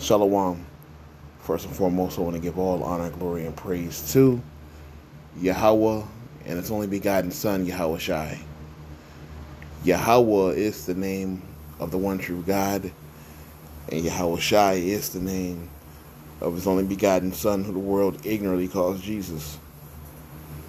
Shalom. First and foremost, I want to give all honor, glory, and praise to Yahweh and His only begotten Son, Yahweh Shai. Yahweh is the name of the one true God, and Yahweh Shai is the name of His only begotten Son, who the world ignorantly calls Jesus.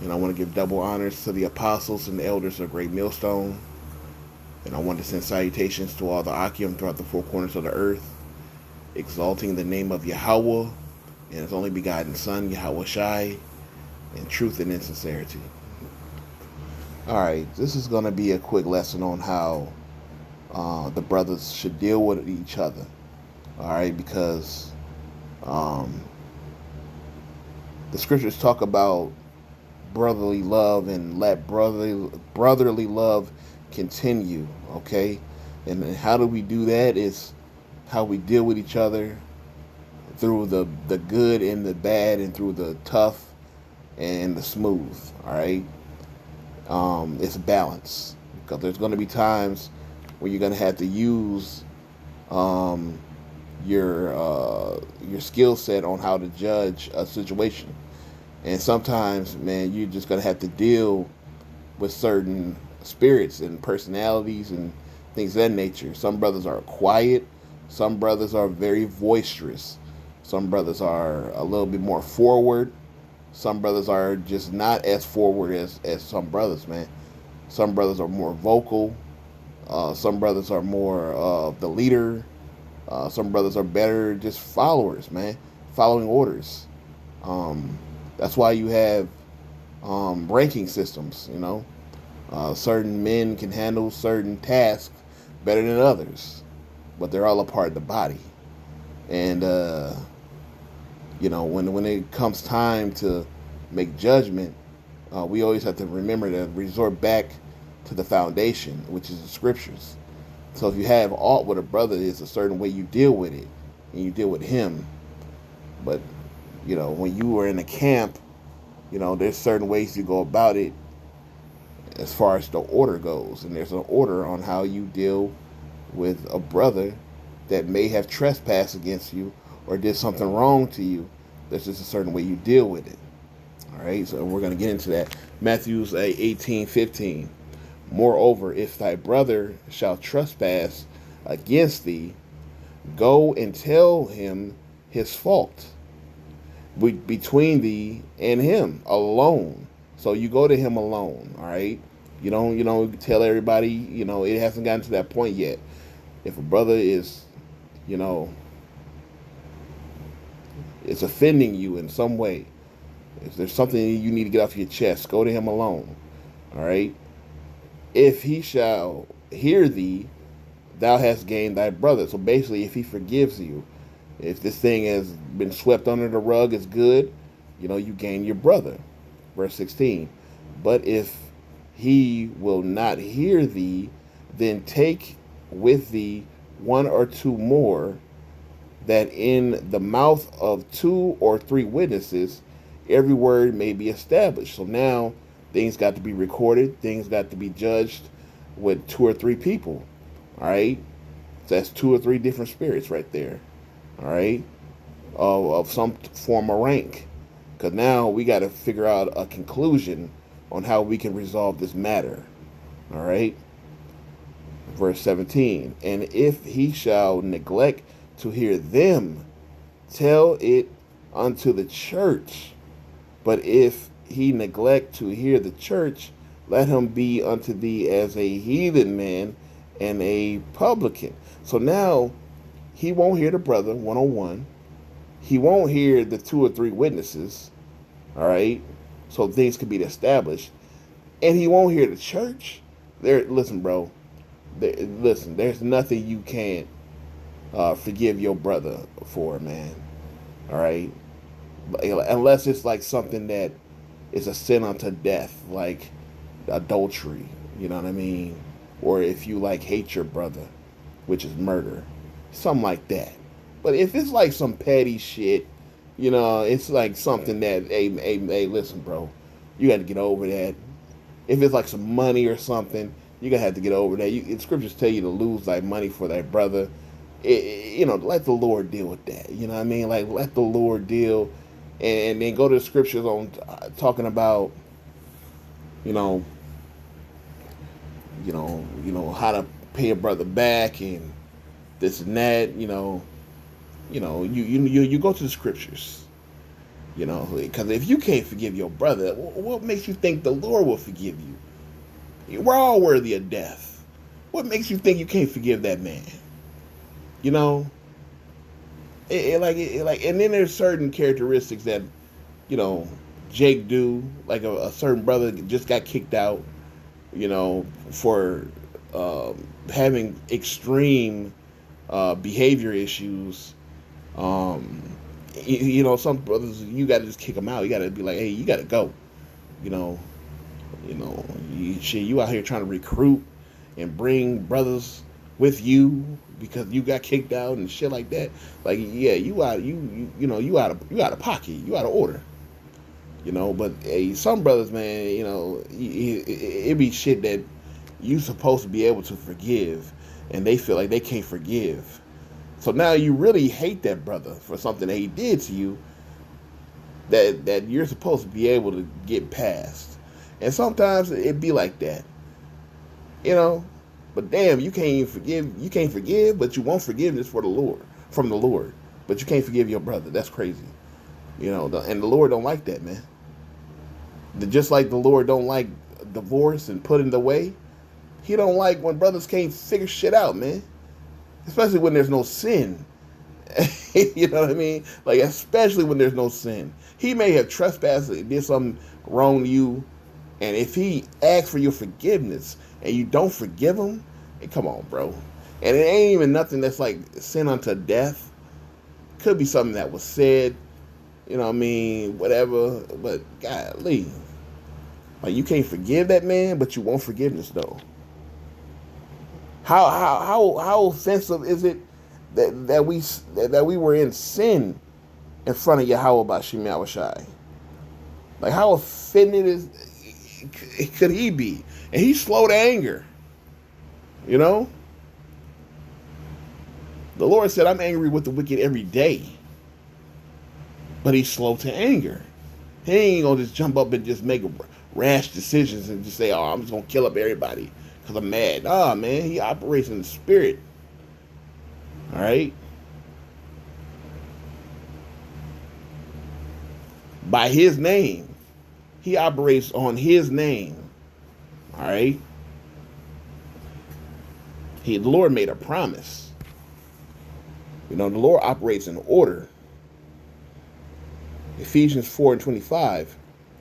And I want to give double honors to the apostles and the elders of Great Millstone. And I want to send salutations to all the Akim throughout the four corners of the earth, exalting the name of Yahweh and His only begotten Son, Yahweh Shai, in truth and in sincerity. Alright, this is going to be a quick lesson on how the brothers should deal with each other. Alright, because the scriptures talk about brotherly love and let brotherly love continue, okay? And how do we do that is how we deal with each other through the good and the bad, and through the tough and the smooth. All right, it's a balance, because there's going to be times where you're going to have to use your skill set on how to judge a situation, and sometimes, man, you're just going to have to deal with certain spirits and personalities and things of that nature. Some brothers are quiet. Some brothers are very boisterous. Some brothers are a little bit more forward. Some brothers are just not as forward as some brothers, man. Some brothers are more vocal. Some brothers are more of the leader. Some brothers are better just followers, man, following orders. That's why you have ranking systems, you know. Certain men can handle certain tasks better than others, but they're all a part of the body. And when it comes time to make judgment, we always have to remember to resort back to the foundation, which is the scriptures. So if you have aught with a brother, it's a certain way you deal with it, and you deal with him. But when you are in a camp, there's certain ways you go about it as far as the order goes, and there's an order on how you deal with a brother that may have trespassed against you or did something wrong to you. There's just a certain way you deal with it. All right, so we're going to get into that. Matthew's 18:15. Moreover, if thy brother shall trespass against thee, go and tell him his fault between thee and him alone. So you go to him alone. All right. You don't tell everybody. It hasn't gotten to that point yet. If a brother is, it's offending you in some way, if there's something you need to get off your chest, go to him alone. All right. If he shall hear thee, thou hast gained thy brother. So basically, if he forgives you, if this thing has been swept under the rug, is good, you gain your brother. Verse 16. But if he will not hear thee, then take with thee one or two more, that in the mouth of two or three witnesses every word may be established. So now things got to be recorded, things got to be judged with two or three people. All right, so that's two or three different spirits right there. All right, of some form of rank, because now we got to figure out a conclusion on how we can resolve this matter. All right. Verse 17. And if he shall neglect to hear them, tell it unto the church. But if he neglect to hear the church, let him be unto thee as a heathen man and a publican. So now he won't hear the brother one-on-one. He won't hear the two or three witnesses. All right. So things can be established. And he won't hear the church. Listen, bro. There's nothing you can't forgive your brother for, man. All right. Unless it's like something that is a sin unto death, like adultery. You know what I mean? Or if you hate your brother, which is murder, something like that. But if it's like some petty shit, it's like something that, hey, listen, bro, you got to get over that. If it's like some money or something, you're going to have to get over that. The scriptures tell you to lose thy money for thy brother. let the Lord deal with that. You know what I mean? Like, let the Lord deal, and then go to the scriptures on talking about, you know, how to pay a brother back and this and that. You go to the scriptures. Because if you can't forgive your brother, what makes you think the Lord will forgive you? We're all worthy of death. What makes you think you can't forgive that man? You know, and then there's certain characteristics that, you know, Jake do. Like a certain brother just got kicked out, for having extreme behavior issues. Some brothers, you got to just kick them out. You got to be like, hey, you got to go. You know, you out here trying to recruit and bring brothers with you because you got kicked out and shit like that. Like, yeah, you out of pocket. You out of order. But hey, some brothers, man, it be shit that you supposed to be able to forgive, and they feel like they can't forgive. So now you really hate that brother for something that he did to you that you're supposed to be able to get past. And sometimes it be like that. But damn, you can't even forgive. You can't forgive, but you want forgiveness from the Lord. But you can't forgive your brother. That's crazy. And the Lord don't like that, man. Just like the Lord don't like divorce and putting away, he don't like when brothers can't figure shit out, man. Especially when there's no sin. You know what I mean? Like, especially when there's no sin. He may have trespassed and did something wrong to you, and if he asks for your forgiveness and you don't forgive him, hey, come on, bro. And it ain't even nothing that's like sin unto death. Could be something that was said, whatever. But golly, like, you can't forgive that man, but you want forgiveness though. How offensive is it that we were in sin in front of Yahweh Bashim Yahushai? Like, how offended could he be? And he's slow to anger. The Lord said, I'm angry with the wicked every day. But he's slow to anger. He ain't gonna just jump up and just make rash decisions and just say, oh, I'm just gonna kill up everybody because I'm mad. Nah, man, he operates in the spirit. All right? By his name. He operates on his name. All right? The Lord made a promise. The Lord operates in order. Ephesians 4:25.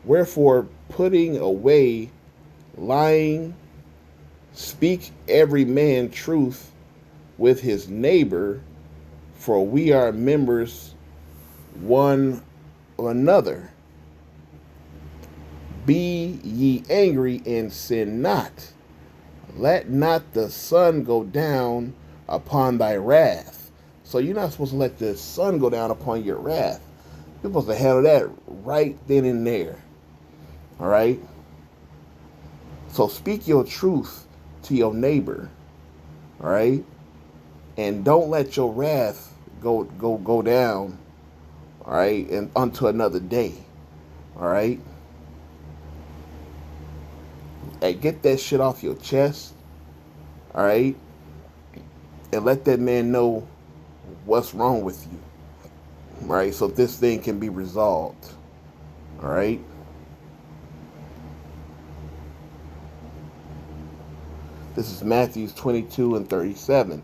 Wherefore, putting away lying, speak every man truth with his neighbor, for we are members one of another. Be ye angry and sin not. Let not the sun go down upon thy wrath. So you're not supposed to let the sun go down upon your wrath. You're supposed to handle that right then and there. All right? So speak your truth to your neighbor. All right? And don't let your wrath go down. All right? And unto another day. All right? Hey, get that shit off your chest. All right? And let that man know what's wrong with you. All right? So this thing can be resolved. All right? This is Matthew 22:37.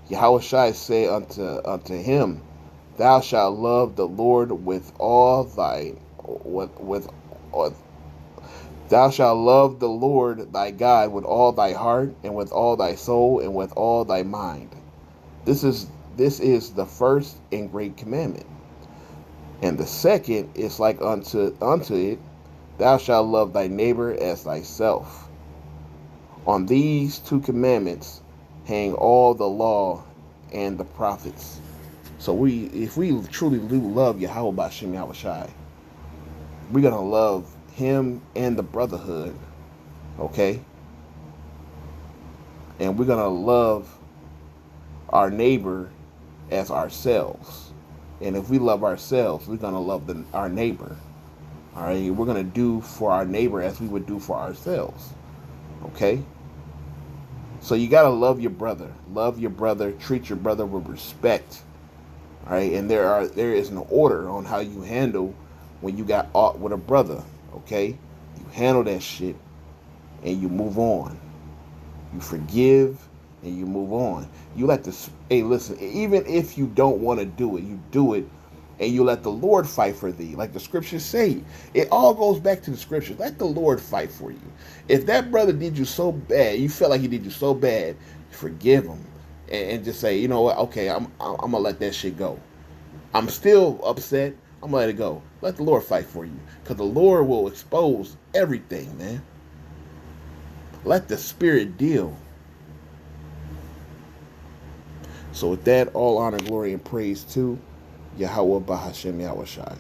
Yahushua say unto him, Thou shalt love the Lord with all thy Thou shalt love the Lord thy God with all thy heart and with all thy soul and with all thy mind. This is the first and great commandment. And the second is like unto it, Thou shalt love thy neighbor as thyself. On these two commandments hang all the law and the prophets. So if we truly do love Yahweh Bashim Yahushai, we're going to love him and the brotherhood, okay? And we're going to love our neighbor as ourselves. And if we love ourselves, we're going to love our neighbor. All right? We're going to do for our neighbor as we would do for ourselves. Okay? So you got to love your brother. Love your brother. Treat your brother with respect. All right? And there is an order on how you handle when you got aught with a brother. Okay? You handle that shit and you move on. You forgive and you move on. You let the, hey, listen, even if you don't want to do it, you do it and you let the Lord fight for thee. Like the scriptures say, it all goes back to the scriptures. Let the Lord fight for you. If that brother did you so bad, you felt like he did you so bad, forgive him and just say, you know what, okay, I'm gonna let that shit go. I'm still upset. I'm gonna let it go. Let the Lord fight for you, because the Lord will expose everything, man. Let the Spirit deal. So with that, all honor, glory, and praise to Yahweh Bahashem Yahushai.